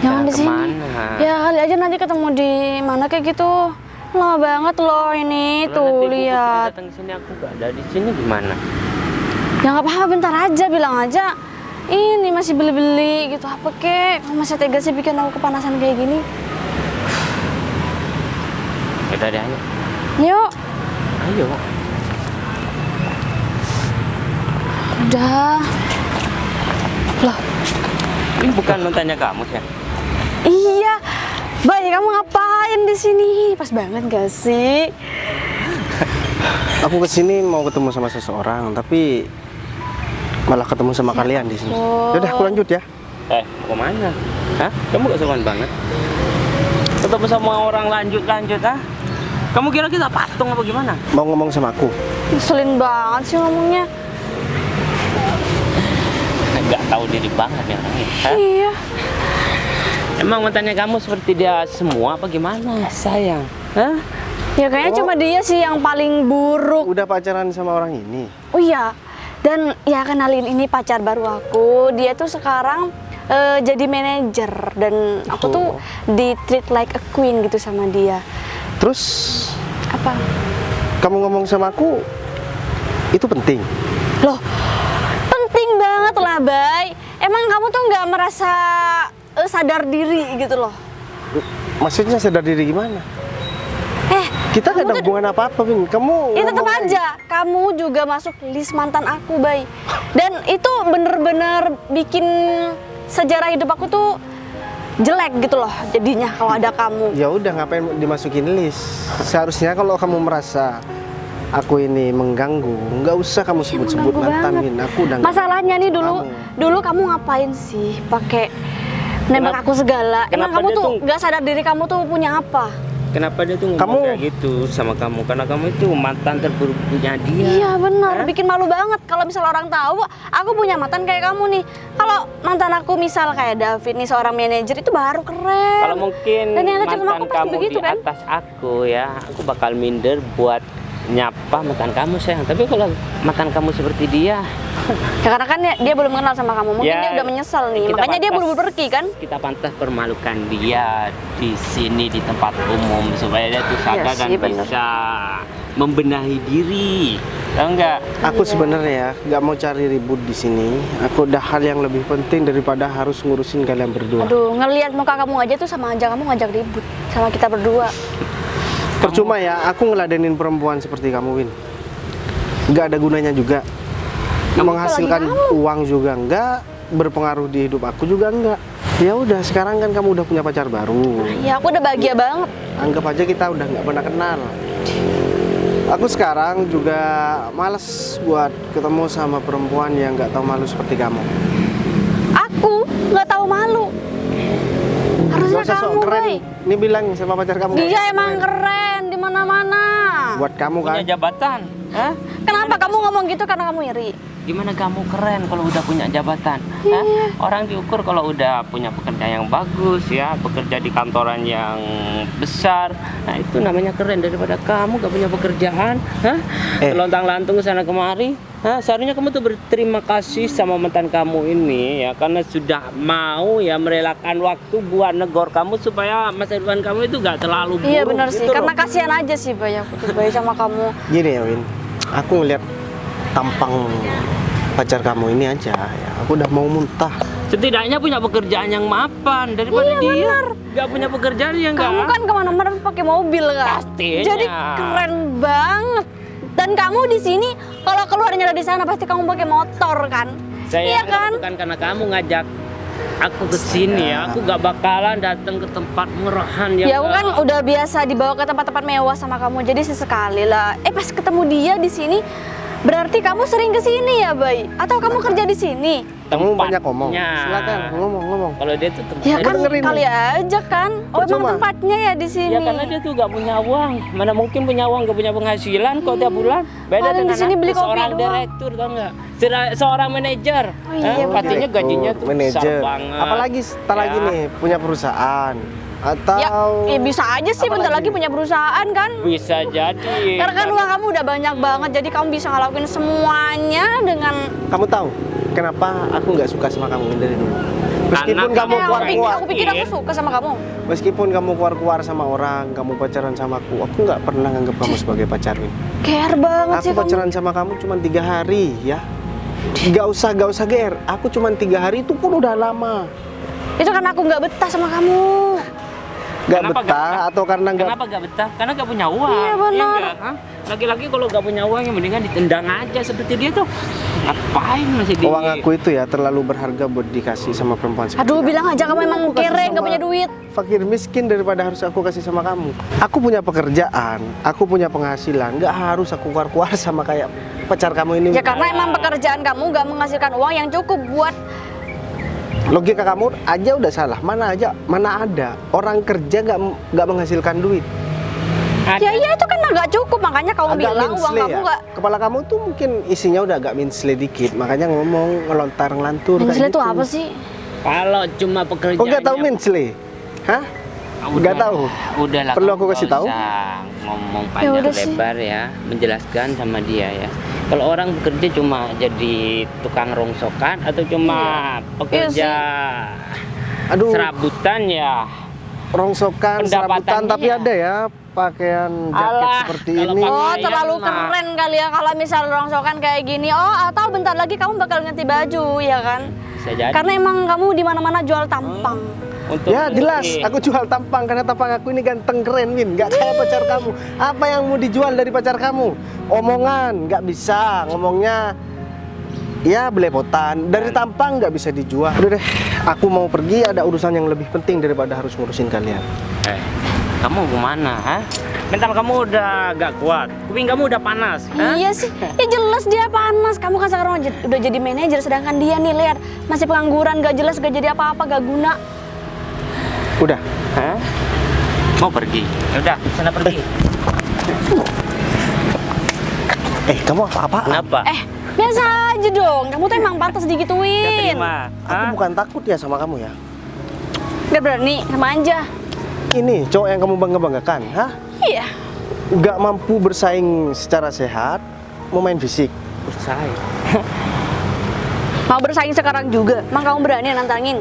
Jangan Ya, di sini. kemana? Ya kali aja nanti ketemu di mana kayak gitu. Lama banget loh ini. Kalau Tuh nanti Bu Putri lihat. datang ke sini aku nggak ada di sini gimana? Ya nggak apa-apa, bentar aja, bilang aja. Ini masih beli-beli gitu, apa kek? Kamu masih tega sih bikin aku kepanasan kayak gini? Udah deh, ayo. Yuk, Ayo. udah. Loh, Ini bukan mantannya kamu sih. iya. Bayi, kamu ngapain di sini? Pas banget gak sih? Aku kesini mau ketemu sama seseorang, tapi malah ketemu sama kalian di sini. Yaudah, aku lanjut ya. Mau kemana? Hah? Kamu gak sopan banget? Ketemu sama orang lanjut-lanjut, ah? Kamu kira kita patung apa gimana? Mau ngomong sama aku. Ngeselin banget sih ngomongnya. Gak tahu diri banget ya orangnya. Hah? Iya. Emang mantannya kamu seperti dia semua apa gimana, sayang? Hah? Ya kayaknya cuma dia sih yang paling buruk. Udah pacaran sama orang ini. Oh iya. Dan ya kenalin, ini pacar baru aku. Dia tuh sekarang jadi manajer dan aku tuh di treat like a queen gitu sama dia. Terus Apa? kamu ngomong sama aku itu penting. Loh, penting banget lah, Bay. Emang kamu tuh nggak merasa sadar diri gitu loh? Maksudnya sadar diri gimana? Kita gak ada hubungan apa-apa, Vin. Kamu Ya tetap ngomong aja, kamu juga masuk list mantan aku, Bay. Dan itu bener-bener bikin sejarah hidup aku tuh jelek gitu loh jadinya kalau ada kamu. Ya udah, ngapain dimasukin list? Seharusnya kalau kamu merasa aku ini mengganggu, nggak usah kamu sebut-sebut mengganggu mantan, banget. Vin. Aku udah nggak Masalahnya nih kamu. dulu kamu ngapain sih pakai nembak aku segala? Emang kenapa kamu dia tuh tuh- nggak sadar diri kamu tuh punya apa? Kenapa dia tuh ngomong kayak gitu sama kamu? Karena kamu itu mantan terburuknya dia. Iya benar, Hah? bikin malu banget kalau misal orang tahu aku punya mantan kayak kamu nih. Kalau mantan aku misal kayak David nih, seorang manajer, itu baru keren. Kalau mungkin Dan yang ngechat sama mantan aku pasti kamu begitu, di kan? atas aku ya, aku bakal minder buat nyapa mantan kamu, sayang. Tapi kalau mantan kamu seperti dia, Ya, karena kan dia belum kenal sama kamu, mungkin Ya, dia udah menyesal nih. kita Makanya dia pantas- buru-buru pergi kan? kita pantas permalukan dia di sini di tempat umum supaya dia tuh sadar dan sih, bener. bisa membenahi diri. Tahu nggak? Aku sebenarnya nggak mau cari ribut di sini. Aku ada hal yang lebih penting daripada harus ngurusin kalian berdua. Aduh, ngelihat muka kamu aja tuh sama aja kamu ngajak ribut sama kita berdua. Percuma ya, aku ngeladenin perempuan seperti kamu, Win. Nggak ada gunanya juga. Menghasilkan uang juga enggak, berpengaruh di hidup aku juga enggak. Ya udah, sekarang kan kamu udah punya pacar baru. Ya aku udah bahagia banget. Anggap aja kita udah nggak pernah kenal. Aku sekarang juga males buat ketemu sama perempuan yang nggak tahu malu seperti kamu. Aku nggak tahu malu. Harusnya Gak usah sok kamu, keren. Bay. Ini bilang sama pacar kamu. Dia emang keren di mana-mana. Buat kamu kan. Punya jabatan, hah? Kenapa kamu ngomong gitu? Karena kamu iri. Gimana kamu keren kalau udah punya jabatan? Hah? Orang diukur kalau udah punya pekerjaan yang bagus ya, bekerja di kantoran yang besar. Nah itu namanya keren daripada kamu gak punya pekerjaan. Hah? Lontang-lantung sana kemari. Hah? Seharusnya kamu tuh berterima kasih sama mantan kamu ini ya, karena sudah mau ya merelakan waktu buat negor kamu supaya masa depan kamu itu gak terlalu buruk. Iya benar sih. gitu Karena loh. kasihan aja sih, Bay, aku tuh Bay sama kamu. Gini ya, Win. Aku ngeliat tampang pacar kamu ini aja ya, aku udah mau muntah. Setidaknya punya pekerjaan yang mapan daripada dia nggak punya pekerjaan yang Kamu nggak. kan kemana-mana pakai mobil kan? Pastinya. Jadi keren banget. Dan kamu di sini kalau keluarnya dari sana pasti kamu pakai motor kan? Iya kan? Bukan karena kamu ngajak aku ke sini ya, aku gak bakalan datang ke tempat murahan yang Ya aku kan udah biasa dibawa ke tempat-tempat mewah sama kamu, jadi sesekali lah. Pas ketemu dia di sini, berarti kamu sering ke sini ya, Bay? Atau kamu kerja di sini? Kamu banyak ngomong. tempatnya. Silakan ngomong. Kalau dia tuh tempatnya Ya kan dengerin kali aja kan. Oh emang Percuma. tempatnya ya di sini. ya karena dia tuh gak punya uang. Mana mungkin punya uang, gak punya penghasilan kok tiap bulan. Beda Paling dengan di sini aku, beli kopi seorang doang. direktur, tau nggak? Seorang manajer. Oh iya, bener. Pastinya gajinya tuh besar manajer. banget. Apalagi setelah Ya. lagi nih punya perusahaan atau Ya bisa aja sih bentar lagi punya perusahaan kan. Bisa jadi. Karena kan uang kamu udah banyak banget, jadi kamu bisa ngelakuin semuanya dengan Kamu tahu kenapa aku nggak suka sama kamu dari dulu? Meskipun kamu keluar-keluar. Aku pikir aku suka sama kamu. Meskipun kamu keluar-keluar sama orang, kamu pacaran sama aku nggak pernah nganggap kamu sebagai pacar, Win. Care banget sih Aku kamu. pacaran sama kamu cuma 3 hari, ya. Gak usah GR. Aku cuma 3 hari itu pun udah lama. Itu karena aku nggak betah sama kamu. Gak Kenapa betah atau karena nggak? Kenapa gak betah? Karena gak punya uang. Iya, benar. enggak? Hah? Laki-laki kalau gak punya uang yang mendingan ditendang aja seperti dia tuh. Ngapain masih di... Uang aku itu ya terlalu berharga buat dikasih sama perempuan seperti Aduh, kamu. bilang aja kamu emang Aku kasih kere, nggak sama punya duit. Fakir miskin daripada harus aku kasih sama kamu. Aku punya pekerjaan, aku punya penghasilan. Nggak harus aku keluar-keluar sama kayak pacar kamu ini. Ya karena emang pekerjaan kamu nggak menghasilkan uang yang cukup buat. Logika kamu aja udah salah. Mana ada orang kerja nggak menghasilkan duit. Ya iya itu kan nggak cukup, makanya kamu Agak bilang uang minsle kamu ya. nggak. Kepala kamu tuh mungkin isinya udah agak minsle dikit, makanya ngomong ngelontar ngelantur kayak Minsle itu gitu. apa sih? Kalau cuma pekerjaan. Oh nggak tahu minsle? Hah? Nggak tahu. Udahlah. Perlu kamu aku kasih nggak tahu? usah ngomong Ya panjang udah sih. lebar ya, menjelaskan sama dia ya. Kalau orang bekerja cuma jadi tukang rongsokan atau cuma pekerja Aduh, serabutan ya. rongsokan, Pendapatannya serabutan, tapi ya. ada ya pakaian jaket Alah, seperti kalau ini. pakai- Oh Lumayan terlalu mah. keren kali ya kalau misal rongsokan kayak gini. Oh atau bentar lagi kamu bakal ganti baju ya kan? Bisa jadi. Karena emang kamu di mana-mana jual tampang. Untuk Ya jelas, menutupi. aku jual tampang karena tampang aku ini ganteng keren, Win. Nggak kayak pacar kamu. Apa yang mau dijual dari pacar kamu? Omongan, nggak bisa. Ngomongnya ya belepotan. Dari tampang nggak bisa dijual. Udah deh, aku mau pergi. Ada urusan yang lebih penting daripada harus ngurusin kalian. Kamu kemana? Hah? Mental kamu udah gak kuat, kuping kamu udah panas. Hah? Iya sih, ya jelas dia panas. Kamu kan sekarang udah jadi manajer, sedangkan dia nih lihat masih pengangguran, gak jelas, gak jadi apa-apa, gak guna. Udah. Hah? Mau pergi? Udah, sana pergi. Kamu apa-apaan? Kenapa? Biasa aja dong. Kamu tuh emang pantas Gak digituin. terima. Aku Hah? bukan takut ya sama kamu ya. Gak berani, sama aja. Ini cowok yang kamu bangga-banggakan, hah? Iya. Nggak mampu bersaing secara sehat, mau main fisik. Usai. Mau bersaing sekarang juga. Emang kamu berani nantangin?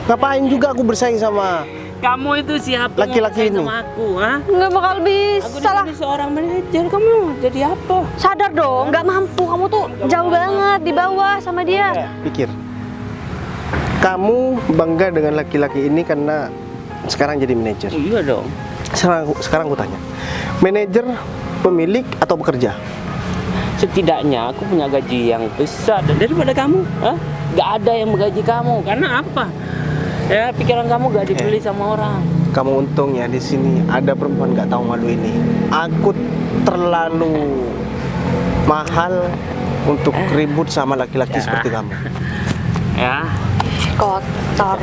Ngapain juga aku bersaing sama Kamu itu siapa Laki-laki yang ini. sama aku? Hah? Nggak bakal Aku bisa lah. jadi seorang manajer, kamu jadi apa? Sadar dong, nggak mampu. Kamu tuh jauh banget di bawah sama dia. pikir. Kamu bangga dengan laki-laki ini karena sekarang jadi manajer. Oh, iya dong. Sekarang aku tanya, manajer, pemilik atau pekerja? Setidaknya aku punya gaji yang besar daripada kamu. Hah? Gak ada yang menggaji kamu. Karena apa? Ya pikiran kamu gak dibeli sama orang. Kamu untung ya di sini ada perempuan nggak tahu malu ini. Aku terlalu mahal untuk ribut sama laki-laki seperti kamu. Ya. Kotor.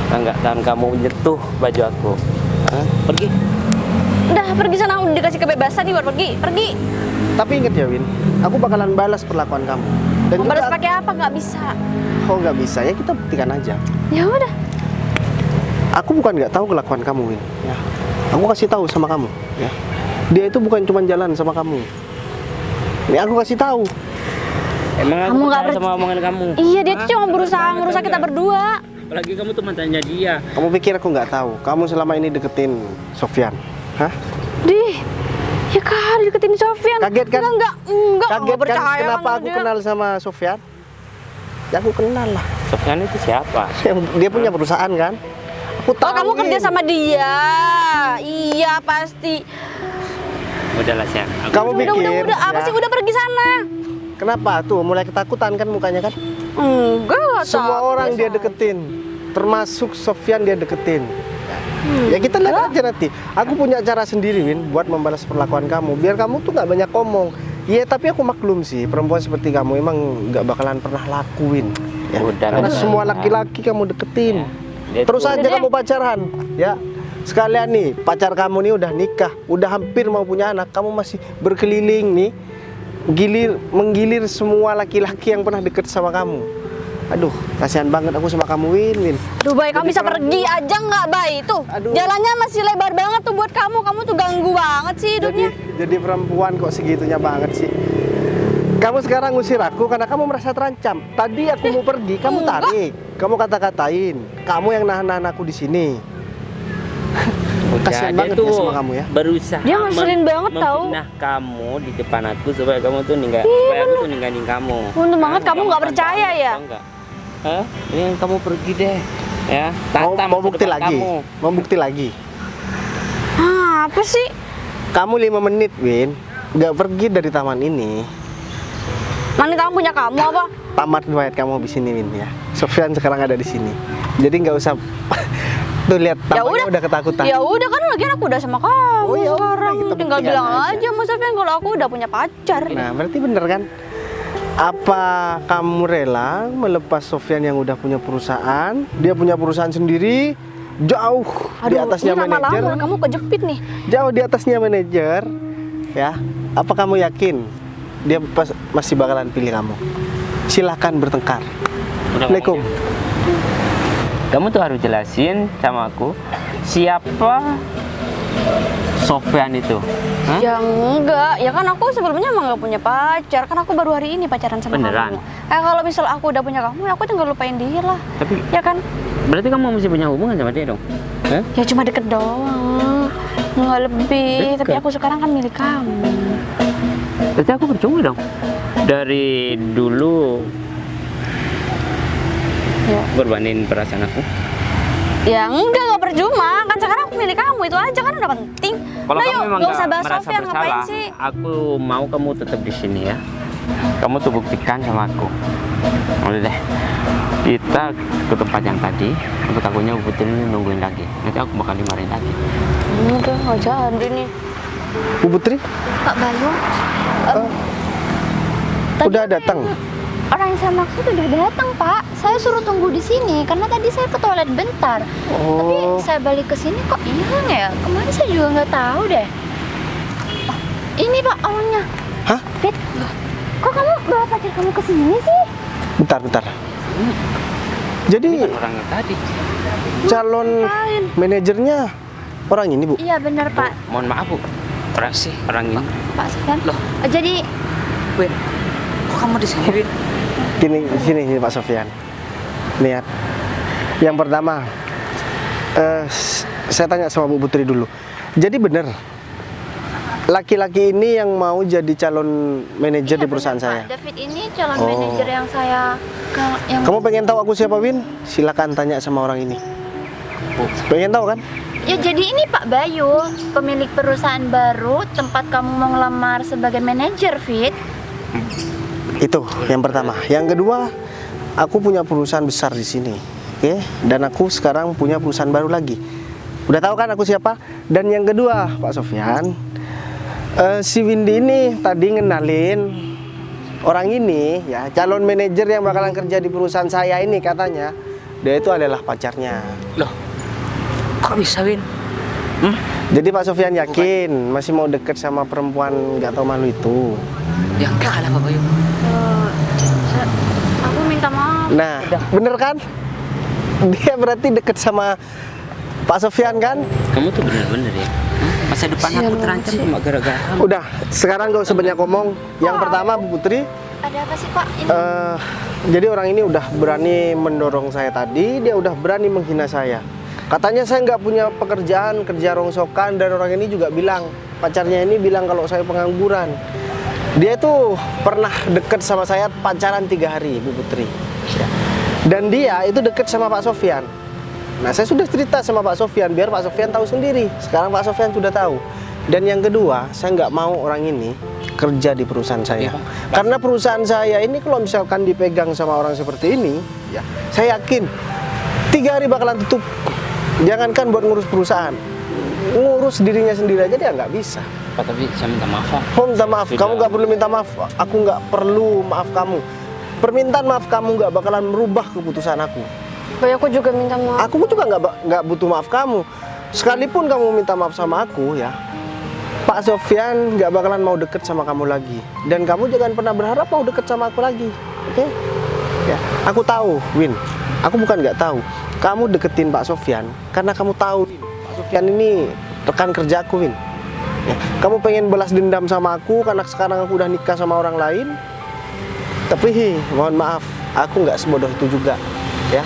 Enggak tahan kamu nyentuh baju aku. Hah? Pergi. Udah pergi sana, udah dikasih kebebasan nih buat pergi. Pergi. Tapi ingat ya Win, aku bakalan balas perlakuan kamu. Dan Mau balas juga, pakai apa? Nggak bisa. oh nggak bisa ya kita buktikan aja. Ya udah. Aku bukan nggak tahu kelakuan kamu Win. Ya. Aku kasih tahu sama kamu. Ya. Dia itu bukan cuma jalan sama kamu. Ini aku kasih tahu. Emang aku Kamu nggak percaya sama omongan kamu? Iya, dia tuh Hah? cuma berusaha Kamu ngerusak tahu kita nggak? berdua. Apalagi kamu tuh mantannya dia. Kamu pikir aku nggak tahu? Kamu selama ini deketin Sofyan. Hah? Dih, ya kan deketin Sofyan. Kaget kan? Enggak, Kaget nggak kan percaya kenapa sama aku dia. kenal sama Sofyan? Ya aku kenal lah. Sofyan itu siapa? Dia punya perusahaan kan? Aku tahu. Oh, kamu Win. kerja sama dia. Iya, pasti. Udahlah Sian. Kamu udah, pikir? udah. Apa ya. sih? Udah pergi sana. Kenapa tuh? Mulai ketakutan kan mukanya kan? Enggak, Semua takut, orang biasa dia aja. deketin, termasuk Sofyan dia deketin. Ya kita lihat aja nanti. Aku punya cara sendiri Win buat membalas perlakuan kamu. Biar kamu tuh nggak banyak ngomong. Iya tapi aku maklum sih perempuan seperti kamu emang nggak bakalan pernah lakuin. Ya. Udah, Karena udah. semua laki-laki kamu deketin. Dia Terus tuh- aja Udah deh. kamu pacaran, ya. Sekalian nih pacar kamu nih udah nikah, udah hampir mau punya anak, kamu masih berkeliling nih, menggilir semua laki-laki yang pernah deket sama kamu. Aduh, kasihan banget aku sama kamu Win. Duh, Bay, kamu Jadi bisa perempuan- pergi aja nggak, Bay? Tuh, Aduh. jalannya masih lebar banget tuh buat kamu. Kamu tuh ganggu banget sih hidupnya. Jadi perempuan kok segitunya banget sih. Kamu sekarang ngusir aku karena kamu merasa terancam. Tadi aku mau pergi, kamu enggak. tarik. kamu kata-katain, kamu yang nahan-nahan aku di sini. Kasihan Dia banget ya sama kamu ya. Berusaha Dia ngeselin banget tahu. memfitnah kamu di depan aku supaya kamu tuh supaya aku tuh ninggalin kamu. Untung banget Hah? kamu nggak kan percaya tahu, ya. tahu nggak? Hah? Ini kamu pergi deh. Ya, Mau tata masa bukti depan lagi? kamu. Mau bukti lagi? Ah, apa sih? Kamu 5 menit, Win, nggak pergi dari taman ini. Mana tahu punya kamu apa? Tamat riwayat kamu di sini, Win ya. Sofyan sekarang ada di sini. Jadi nggak usah tuh lihat tampaknya udah ketakutan. Ya udah kan lagian aku udah sama kamu Oh, ya udah, sekarang. kita Tinggal buktikan bilang aja. aja Mas Sofyan kalau aku udah punya pacar. Nah, berarti bener kan? Apa kamu rela melepas Sofyan yang udah punya perusahaan? Dia punya perusahaan sendiri, jauh di atasnya ini manajer. lama-lama kamu kejepit nih. Jauh di atasnya manajer, ya. Apa kamu yakin dia masih bakalan pilih kamu? Silahkan bertengkar. Udah Assalamualaikum. Kamu tuh harus jelasin sama aku siapa Sofyan itu. Hah? Ya enggak, ya kan aku sebelumnya emang gak punya pacar. Kan aku baru hari ini pacaran sama Beneran? kamu. Kalau misal aku udah punya kamu, aku tinggal lupain dia lah. Tapi Ya kan? berarti kamu masih punya hubungan sama dia dong? Hah? Ya cuma deket doang. Nggak lebih, tapi Deket? aku sekarang kan milik kamu. Berarti aku percuma dong. Dari dulu Ya, berbanin perasaan aku. ya enggak percuma. Kan sekarang aku milik kamu, itu aja kan udah penting. Kalau Nah, kamu yuk, memang nggak usah nggak bahas merasa Sofyan, ngapain bersalah, sih? aku mau kamu tetap di sini ya. Kamu tuh buktikan sama aku. Udah deh, kita ke tempat yang tadi. Tapi takutnya Bu Putri ini nungguin lagi. Nanti aku bakal dimarahin lagi. Udah, nggak jadi nih. Bu Putri, Pak Bayu, udah datang. orang yang saya maksud udah datang, Pak. Saya suruh tunggu di sini karena tadi saya ke toilet bentar. Tapi Oh, saya balik ke sini kok hilang ya? Kemarin saya juga nggak tahu deh. Oh, ini Pak awalnya. hah? Fit, kok kamu bawa pacar kamu ke sini sih? Bentar. Jadi Ini kan orang yang tadi. calon manajernya orang ini, Bu. Iya benar Pak. Mohon maaf Bu. Orang sih orang ini. Pak Sofyan. Loh. Jadi Win, kok kamu di sini, Win? Sini Pak Sofyan. Lihat. Yang pertama, saya tanya sama Bu Putri dulu. Jadi benar, laki-laki ini yang mau jadi calon manajer di perusahaan benar, saya. Pak. David ini calon Oh. manajer yang saya yang Kamu pengen tahu aku siapa, Win? Silakan tanya sama orang ini. Pengen tahu kan? Ya jadi ini Pak Bayu, pemilik perusahaan baru tempat kamu mau ngelamar sebagai manajer, Fit. Itu yang pertama. Yang kedua, aku punya perusahaan besar di sini, oke? Dan aku sekarang punya perusahaan baru lagi. Udah tahu kan aku siapa? Dan yang kedua, Pak Sofyan, si Windy ini tadi ngenalin orang ini, ya calon manajer yang bakalan kerja di perusahaan saya ini katanya. Dia itu adalah pacarnya. Loh, kok bisa, Win? Jadi Pak Sofyan yakin masih mau deket sama perempuan nggak tahu malu itu. Ya enggak lah, Pak Bayu. Aku minta maaf. Nah, bener kan? Dia berarti deket sama Pak Sofyan kan? Kamu tuh bener-bener ya. Masa depan aku terancam cuma gara-gara kamu. Udah, sekarang gak usah banyak ngomong. Yang pertama, Bu Putri, Ada apa sih Pak? Ini jadi orang ini udah berani mendorong saya tadi, dia udah berani menghina saya. Katanya saya nggak punya pekerjaan, kerja rongsokan, dan orang ini juga bilang, pacarnya ini bilang kalau saya pengangguran. Dia itu pernah deket sama saya pacaran 3 hari, Bu Putri. Dan dia itu deket sama Pak Sofyan. Nah, saya sudah cerita sama Pak Sofyan, biar Pak Sofyan tahu sendiri. Sekarang Pak Sofyan sudah tahu. Dan yang kedua, saya nggak mau orang ini kerja di perusahaan saya. Karena perusahaan saya ini kalau misalkan dipegang sama orang seperti ini, ya, saya yakin 3 hari bakalan tutup. Jangankan buat ngurus perusahaan, ngurus dirinya sendiri aja dia nggak bisa. Pak, tapi saya minta maaf Pak. Oh, minta maaf, Sudah. kamu nggak perlu minta maaf. Aku nggak perlu maaf kamu. Permintaan maaf kamu nggak bakalan merubah keputusan aku. Aku juga minta maaf. Aku juga nggak butuh maaf kamu. Sekalipun kamu minta maaf sama aku, ya, Pak Sofyan nggak bakalan mau deket sama kamu lagi. Dan kamu jangan pernah berharap mau deket sama aku lagi, oke? Ya, aku tahu, Win. Aku bukan nggak tahu. Kamu deketin Pak Sofyan karena kamu tahu Pak Sofyan ini rekan kerjaku, Win. Ya, kamu pengen balas dendam sama aku karena sekarang aku udah nikah sama orang lain. Tapi mohon maaf, aku nggak sebodoh itu juga. Ya.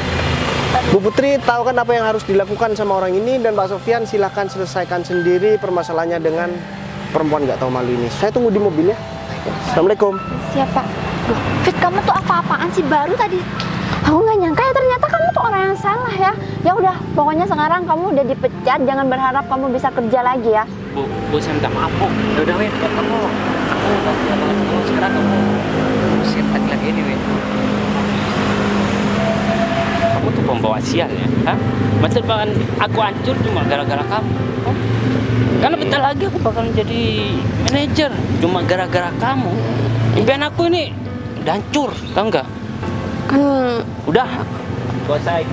Bu Putri tahu kan apa yang harus dilakukan sama orang ini, dan Pak Sofyan silahkan selesaikan sendiri permasalahannya dengan perempuan nggak tahu malu ini. Saya tunggu di mobil ya. Assalamualaikum. Siapa? Loh, Fit, kamu tuh apa-apaan sih baru tadi? Aku nggak nyangka ya ternyata kamu tuh orang yang salah ya. Ya udah, pokoknya sekarang kamu udah dipecat. Jangan berharap kamu bisa kerja lagi ya. Bu, saya minta maaf, Bu. Ya udah Win, kamu bahagia banget sama kamu. Sekarang kamu siap lagi ini Win. Kamu tuh pembawa sial ya, hah? Masa depan aku hancur cuma gara-gara kamu. Hah? Karena bentar lagi aku bakal jadi manajer cuma gara-gara kamu. Impian aku ini udah hancur, tau nggak? Kan Udah, selesai.